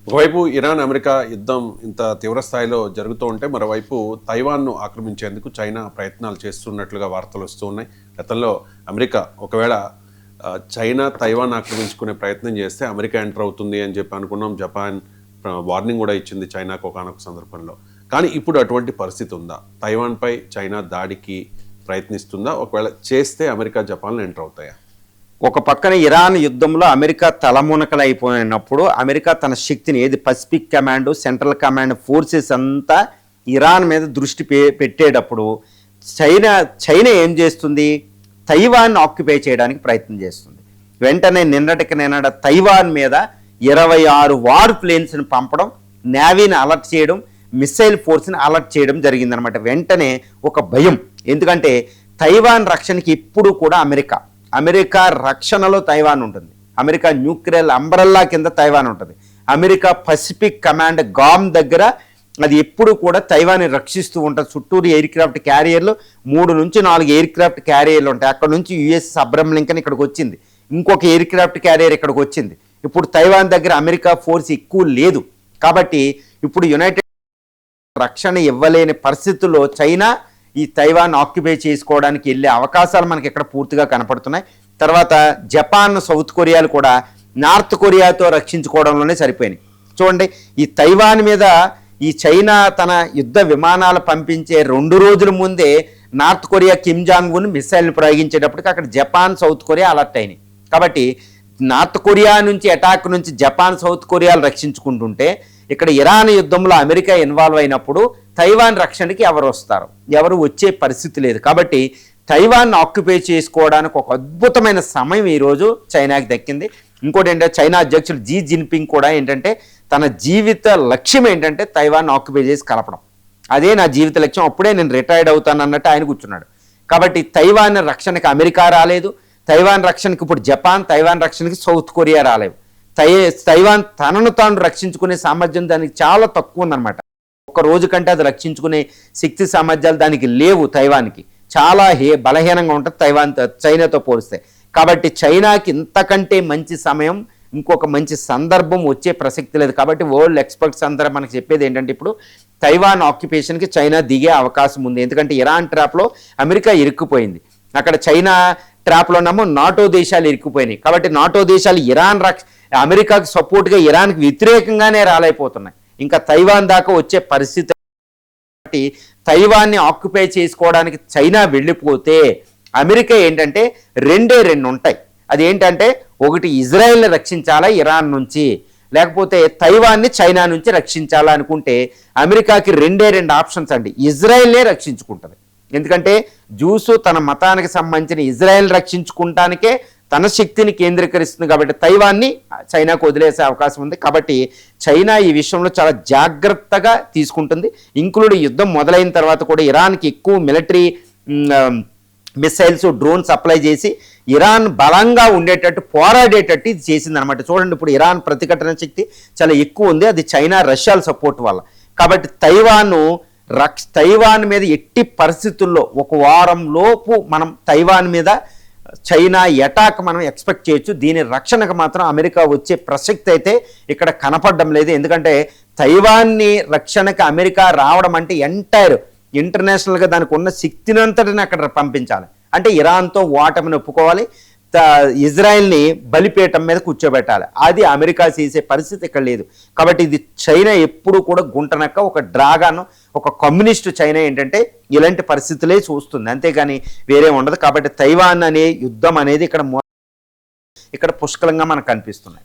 ఒకవైపు Iran America యుద్ధం ఇంత తీవ్ర స్థాయిలో జరుగుతూ ఉంటే మరోవైపు తైవాన్ను ఆక్రమించేందుకు చైనా ప్రయత్నాలు చేస్తున్నట్లుగా వార్తలు వస్తూ ఉన్నాయి. గతంలో అమెరికా ఒకవేళ చైనా తైవాన్ ఆక్రమించుకునే ప్రయత్నం చేస్తే అమెరికా ఎంటర్ అవుతుంది అని చెప్పి అనుకున్నాం. జపాన్ వార్నింగ్ కూడా ఇచ్చింది చైనాకు ఒకానొక సందర్భంలో. కానీ ఇప్పుడు అటువంటి పరిస్థితి ఉందా? తైవాన్పై చైనా దాడికి ప్రయత్నిస్తుందా? ఒకవేళ చేస్తే అమెరికా జపాన్లు ఎంటర్ అవుతాయా? ఒక పక్కన ఇరాన్ యుద్ధంలో అమెరికా తలమునకలు అయిపోయినప్పుడు అమెరికా తన శక్తిని ఏది Pacific command, central command forces అంతా ఇరాన్ మీద దృష్టి పెట్టేటప్పుడు చైనా ఏం చేస్తుంది? తైవాన్ ఆక్యుపై చేయడానికి ప్రయత్నం చేస్తుంది. వెంటనే నిన్నటికి తైవాన్ మీద 26 వార్ ప్లేన్స్ని పంపడం, నేవీని అలర్ట్ చేయడం, మిసైల్ ఫోర్స్ని అలర్ట్ చేయడం జరిగిందనమాట. వెంటనే ఒక భయం. ఎందుకంటే తైవాన్ రక్షణకి ఇప్పుడు కూడా అమెరికా రక్షణలో తైవాన్ ఉంటుంది. అమెరికా న్యూక్లియర్ అంబ్రెల్లా కింద తైవాన్ ఉంటుంది. అమెరికా పసిఫిక్ కమాండ్ గామ్ దగ్గర అది ఎప్పుడు కూడా తైవాన్ని రక్షిస్తూ ఉంటుంది. చుట్టూరు ఎయిర్ క్రాఫ్ట్ క్యారియర్లు 3 నుంచి 4 ఎయిర్ క్రాఫ్ట్ క్యారియర్లు ఉంటాయి. అక్కడ నుంచి యుఎస్ అబ్రహం లింకన్ ఇక్కడికి వచ్చింది, ఇంకొక ఎయిర్ క్రాఫ్ట్ క్యారియర్ ఇక్కడికి వచ్చింది. ఇప్పుడు తైవాన్ దగ్గర అమెరికా ఫోర్స్ ఎక్కువ లేదు కాబట్టి ఇప్పుడు యునైటెడ్ రక్షణ ఇవ్వలేని పరిస్థితుల్లో చైనా ఈ తైవాన్ ఆక్యుపై చేసుకోవడానికి వెళ్ళే అవకాశాలు మనకి ఇక్కడ పూర్తిగా కనపడుతున్నాయి. తర్వాత జపాన్, సౌత్ కొరియాలు కూడా నార్త్ కొరియాతో రక్షించుకోవడంలోనే సరిపోయినాయి. చూడండి, ఈ తైవాన్ మీద ఈ చైనా తన యుద్ధ విమానాలు పంపించే 2 రోజుల ముందే north Korea Kim Jong Un మిసైల్ని ప్రయోగించేటప్పటికి అక్కడ జపాన్, సౌత్ కొరియా అలర్ట్ అయినాయి. కాబట్టి నార్త్ కొరియా నుంచి అటాక్ నుంచి జపాన్, సౌత్ కొరియాలు రక్షించుకుంటుంటే ఇక్కడ ఇరాన్ యుద్ధంలో అమెరికా ఇన్వాల్వ్ అయినప్పుడు తైవాన్ రక్షణకి ఎవరు వస్తారు? ఎవరు వచ్చే పరిస్థితి లేదు. కాబట్టి తైవాన్ ఆక్యుపై చేసుకోవడానికి ఒక అద్భుతమైన సమయం ఈరోజు చైనాకి దక్కింది. ఇంకోటి ఏంటంటే చైనా అధ్యక్షుడు జీ జిన్పింగ్ కూడా ఏంటంటే తన జీవిత లక్ష్యం ఏంటంటే తైవాన్ ఆక్యుపై చేసి కలపడం. అదే నా జీవిత లక్ష్యం, అప్పుడే నేను రిటైర్డ్ అవుతాను అన్నట్టు ఆయన కూర్చున్నాడు. కాబట్టి తైవాన్ రక్షణకి అమెరికా రాలేదు, తైవాన్ రక్షణకి ఇప్పుడు జపాన్, తైవాన్ రక్షణకి సౌత్ కొరియా రాలేవు. తైవాన్ తనను తాను రక్షించుకునే సామర్థ్యం దానికి చాలా తక్కువ ఉందన్నమాట. ఒక రోజు కంటే అది రక్షించుకునే శక్తి సామర్థ్యాలు దానికి లేవు. తైవాన్కి చాలా బలహీనంగా ఉంటుంది చైనాతో పోలిస్తే. కాబట్టి చైనాకి ఇంతకంటే మంచి సమయం, ఇంకొక మంచి సందర్భం వచ్చే ప్రసక్తి లేదు. కాబట్టి వరల్డ్ ఎక్స్పర్ట్స్ అందరూ మనకు చెప్పేది ఏంటంటే ఇప్పుడు తైవాన్ ఆక్యుపేషన్కి చైనా దిగే అవకాశం ఉంది. ఎందుకంటే ఇరాన్ ట్రాప్లో అమెరికా ఇరుక్కుపోయింది, అక్కడ చైనా ట్రాప్లోనేమో నాటో దేశాలు ఇరుక్కుపోయినాయి. కాబట్టి నాటో దేశాలు అమెరికాకి సపోర్ట్గా ఇరాన్కి వ్యతిరేకంగానే రాలేకపోతున్నాయి. ఇంకా తైవాన్ దాకా వచ్చే పరిస్థితి. తైవాన్ని ఆక్యుపై చేసుకోవడానికి చైనా వెళ్ళిపోతే అమెరికా ఏంటంటే 2 ఉంటాయి. అది ఏంటంటే ఒకటి ఇజ్రాయెల్ని రక్షించాలా ఇరాన్ నుంచి, లేకపోతే తైవాన్ని చైనా నుంచి రక్షించాలా అనుకుంటే అమెరికాకి 2 ఆప్షన్స్ అండి. ఇజ్రాయెల్నే రక్షించుకుంటుంది. ఎందుకంటే జ్యూసు తన మతానికి సంబంధించిన ఇజ్రాయెల్ రక్షించుకుంటానికే తన శక్తిని కేంద్రీకరిస్తుంది. కాబట్టి తైవాన్ని చైనాకు వదిలేసే అవకాశం ఉంది. కాబట్టి చైనా ఈ విషయంలో చాలా జాగ్రత్తగా తీసుకుంటుంది. ఇంక్లూడ్ యుద్ధం మొదలైన తర్వాత కూడా ఇరాన్కి ఎక్కువ మిలిటరీ మిసైల్స్, డ్రోన్ సప్లై చేసి ఇరాన్ బలంగా ఉండేటట్టు, పోరాడేటట్టు ఇది చేసిందనమాట. చూడండి, ఇప్పుడు ఇరాన్ ప్రతిఘటన శక్తి చాలా ఎక్కువ ఉంది. అది చైనా, రష్యాల సపోర్ట్ వల్ల. కాబట్టి తైవాన్ మీద ఎట్టి పరిస్థితుల్లో 1 వారం లోపు మనం తైవాన్ మీద చైనా అటాక్ మనం ఎక్స్పెక్ట్ చేయొచ్చు. దీని రక్షణకు మాత్రం అమెరికా వచ్చే ప్రసక్తి అయితే ఇక్కడ కనపడడం లేదు. ఎందుకంటే తైవాన్ని రక్షణకు అమెరికా రావడం అంటే ఎంటైర్ ఇంటర్నేషనల్గా దానికి ఉన్న శక్తినంతటిని అక్కడ పంపించాలి. అంటే ఇరాన్తో ఓటమిని ఒప్పుకోవాలి, ఇజ్రాయెల్ని బలిపీఠం మీద కూర్చోబెట్టాలి. అది అమెరికా చేసే పరిస్థితి ఇక్కడ లేదు. కాబట్టి ఇది చైనా ఎప్పుడు కూడా గుంటనక్క, ఒక డ్రాగన్, ఒక కమ్యూనిస్ట్ చైనా ఏంటంటే ఇలాంటి పరిస్థితులే చూస్తుంది, అంతేగాని వేరే ఉండదు. కాబట్టి తైవాన్ అనే యుద్ధం అనేది ఇక్కడ పుష్కలంగా మనకు కనిపిస్తున్నాయి.